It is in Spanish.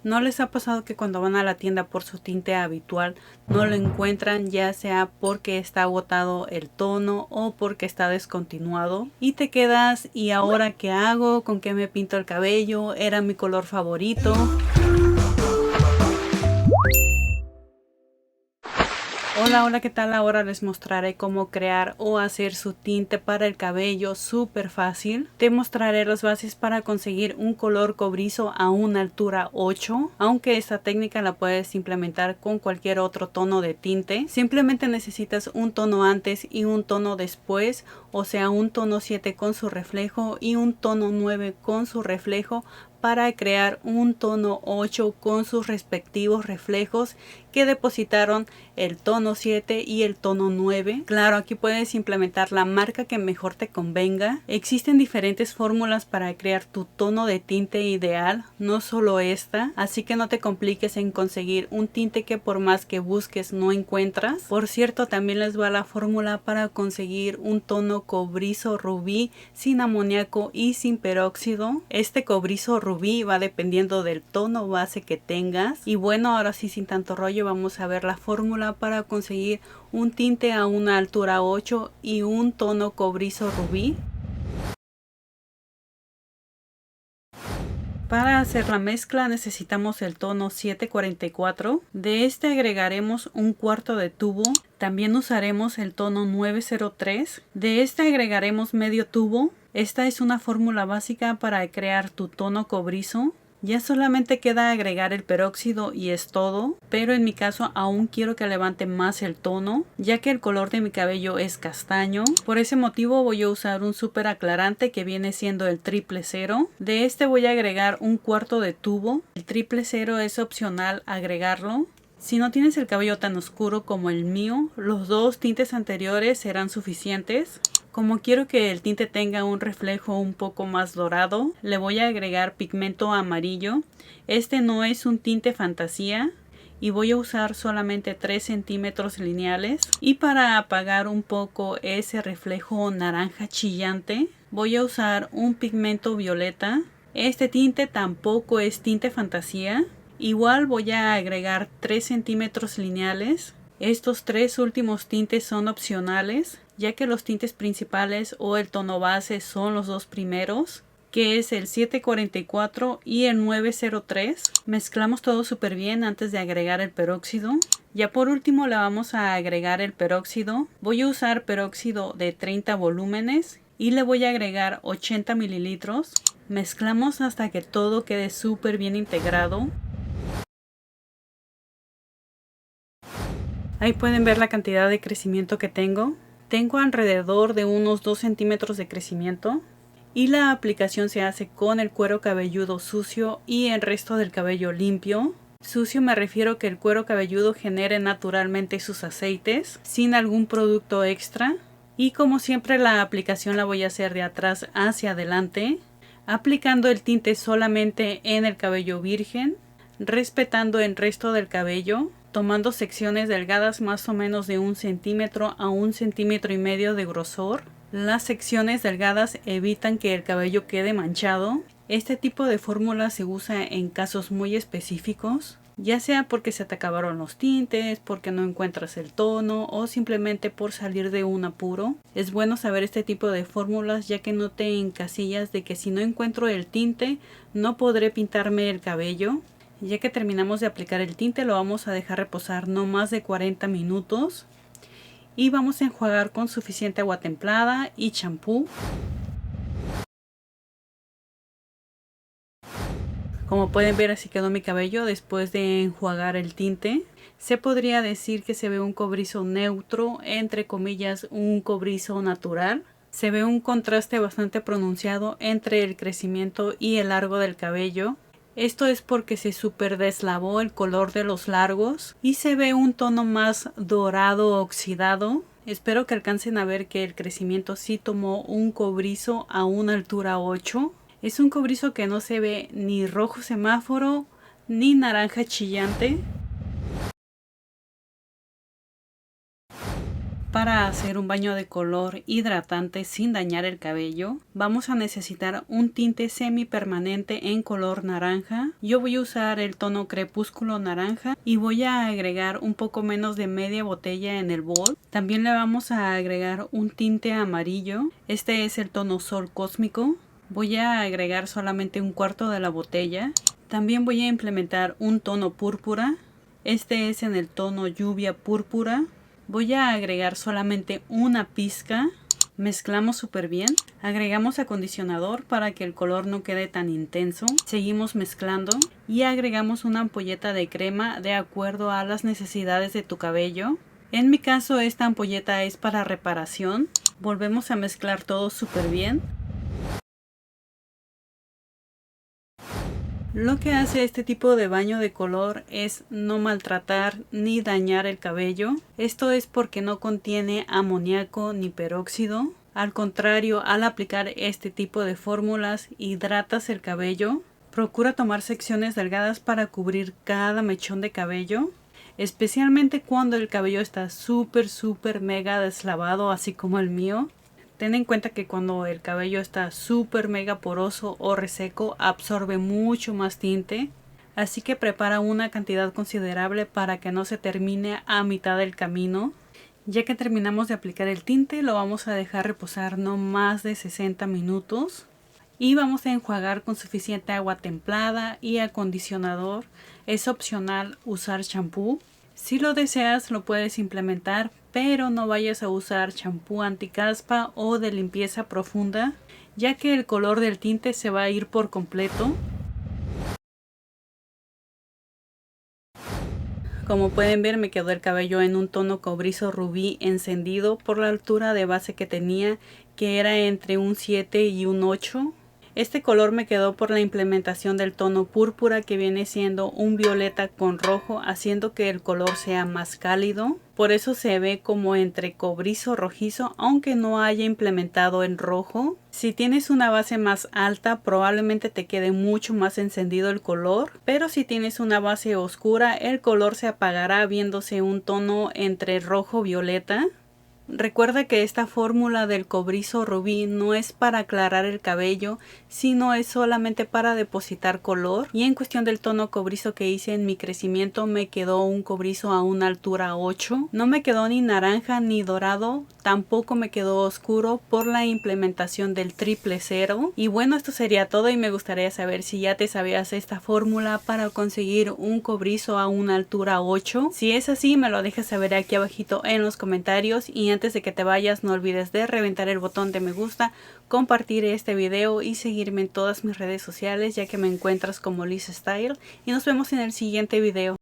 ¿No les ha pasado que cuando van a la tienda por su tinte habitual no lo encuentran, ya sea porque está agotado el tono o porque está descontinuado? Y te quedas, ¿y ahora qué hago? ¿Con qué me pinto el cabello? Era mi color favorito. Hola, ¿qué tal? Ahora les mostraré cómo crear o hacer su tinte para el cabello súper fácil. Te mostraré las bases para conseguir un color cobrizo a una altura 8, aunque esta técnica la puedes implementar con cualquier otro tono de tinte. Simplemente necesitas un tono antes y un tono después, o sea, un tono 7 con su reflejo y un tono 9 con su reflejo, para crear un tono 8 con sus respectivos reflejos que depositaron el tono 7 y el tono 9. Claro, aquí puedes implementar la marca que mejor te convenga. Existen diferentes fórmulas para crear tu tono de tinte ideal, no solo esta, así que no te compliques en conseguir un tinte que por más que busques no encuentras. Por cierto, también les va la fórmula para conseguir un tono cobrizo rubí sin amoníaco y sin peróxido. Este cobrizo rubí va dependiendo del tono base que tengas. Y bueno, ahora sí, sin tanto rollo, vamos a ver la fórmula para conseguir un tinte a una altura 8 y un tono cobrizo rubí. Para hacer la mezcla necesitamos el tono 744. De este agregaremos un cuarto de tubo. También usaremos el tono 903. De este agregaremos medio tubo. Esta es una fórmula básica para crear tu tono cobrizo. Ya solamente queda agregar el peróxido y es todo, pero en mi caso aún quiero que levante más el tono, ya que el color de mi cabello es castaño. Por ese motivo voy a usar un súper aclarante que viene siendo el 000. De este voy a agregar un cuarto de tubo. El 000 es opcional agregarlo. Si no tienes el cabello tan oscuro como el mío, los dos tintes anteriores serán suficientes. Como quiero que el tinte tenga un reflejo un poco más dorado, le voy a agregar pigmento amarillo. Este no es un tinte fantasía y voy a usar solamente 3 centímetros lineales. Y para apagar un poco ese reflejo naranja chillante, voy a usar un pigmento violeta. Este tinte tampoco es tinte fantasía. Igual voy a agregar 3 centímetros lineales. Estos tres últimos tintes son opcionales, ya que los tintes principales o el tono base son los dos primeros, que es el 744 y el 903. Mezclamos todo súper bien antes de agregar el peróxido. Ya por último le vamos a agregar el peróxido. Voy a usar peróxido de 30 volúmenes y le voy a agregar 80 mililitros. Mezclamos hasta que todo quede súper bien integrado. Ahí pueden ver la cantidad de crecimiento que tengo. Tengo alrededor de unos 2 centímetros de crecimiento. Y la aplicación se hace con el cuero cabelludo sucio y el resto del cabello limpio. Sucio me refiero que el cuero cabelludo genere naturalmente sus aceites, sin algún producto extra. Y como siempre la aplicación la voy a hacer de atrás hacia adelante, aplicando el tinte solamente en el cabello virgen, respetando el resto del cabello, tomando secciones delgadas más o menos de 1 centímetro a 1,5 centímetros de grosor. Las secciones delgadas evitan que el cabello quede manchado. Este tipo de fórmula se usa en casos muy específicos, ya sea porque se te acabaron los tintes, porque no encuentras el tono o simplemente por salir de un apuro. Es bueno saber este tipo de fórmulas, ya que no te encasillas de que si no encuentro el tinte no podré pintarme el cabello. Ya que terminamos de aplicar el tinte, lo vamos a dejar reposar no más de 40 minutos. Y vamos a enjuagar con suficiente agua templada y champú. Como pueden ver, así quedó mi cabello después de enjuagar el tinte. Se podría decir que se ve un cobrizo neutro, entre comillas un cobrizo natural. Se ve un contraste bastante pronunciado entre el crecimiento y el largo del cabello. Esto es porque se super deslavó el color de los largos y se ve un tono más dorado oxidado. Espero que alcancen a ver que el crecimiento sí tomó un cobrizo a una altura 8. Es un cobrizo que no se ve ni rojo semáforo ni naranja chillante. Para hacer un baño de color hidratante sin dañar el cabello, vamos a necesitar un tinte semipermanente en color naranja. Yo voy a usar el tono crepúsculo naranja y voy a agregar un poco menos de media botella en el bol. También le vamos a agregar un tinte amarillo. Este es el tono sol cósmico. Voy a agregar solamente un cuarto de la botella. También voy a implementar un tono púrpura. Este es en el tono lluvia púrpura. Voy a agregar solamente una pizca. Mezclamos súper bien. Agregamos acondicionador para que el color no quede tan intenso. Seguimos mezclando y agregamos una ampolleta de crema de acuerdo a las necesidades de tu cabello. En mi caso esta ampolleta es para reparación. Volvemos a mezclar todo súper bien. Lo que hace este tipo de baño de color es no maltratar ni dañar el cabello. Esto es porque no contiene amoníaco ni peróxido. Al contrario, al aplicar este tipo de fórmulas hidratas el cabello. Procura tomar secciones delgadas para cubrir cada mechón de cabello. Especialmente cuando el cabello está súper mega deslavado, así como el mío. Ten en cuenta que cuando el cabello está súper mega poroso o reseco absorbe mucho más tinte. Así que prepara una cantidad considerable para que no se termine a mitad del camino. Ya que terminamos de aplicar el tinte, lo vamos a dejar reposar no más de 60 minutos. Y vamos a enjuagar con suficiente agua templada y acondicionador. Es opcional usar champú. Si lo deseas lo puedes implementar, pero no vayas a usar champú anticaspa o de limpieza profunda, ya que el color del tinte se va a ir por completo. Como pueden ver, me quedó el cabello en un tono cobrizo rubí encendido por la altura de base que tenía, que era entre un 7 y un 8. Este color me quedó por la implementación del tono púrpura, que viene siendo un violeta con rojo, haciendo que el color sea más cálido. Por eso se ve como entre cobrizo rojizo, aunque no haya implementado el rojo. Si tienes una base más alta, probablemente te quede mucho más encendido el color. Pero si tienes una base oscura, el color se apagará viéndose un tono entre rojo violeta. Recuerda que esta fórmula del cobrizo rubí no es para aclarar el cabello, sino es solamente para depositar color. Y en cuestión del tono cobrizo que hice en mi crecimiento, me quedó un cobrizo a una altura 8. No me quedó ni naranja ni dorado, tampoco me quedó oscuro por la implementación del 000. Y bueno, esto sería todo y me gustaría saber si ya te sabías esta fórmula para conseguir un cobrizo a una altura 8. Si es así, me lo dejas saber aquí abajito en los comentarios. Y antes de que te vayas, no olvides de reventar el botón de me gusta, compartir este video y seguirme en todas mis redes sociales, ya que me encuentras como Liz Style. Y nos vemos en el siguiente video.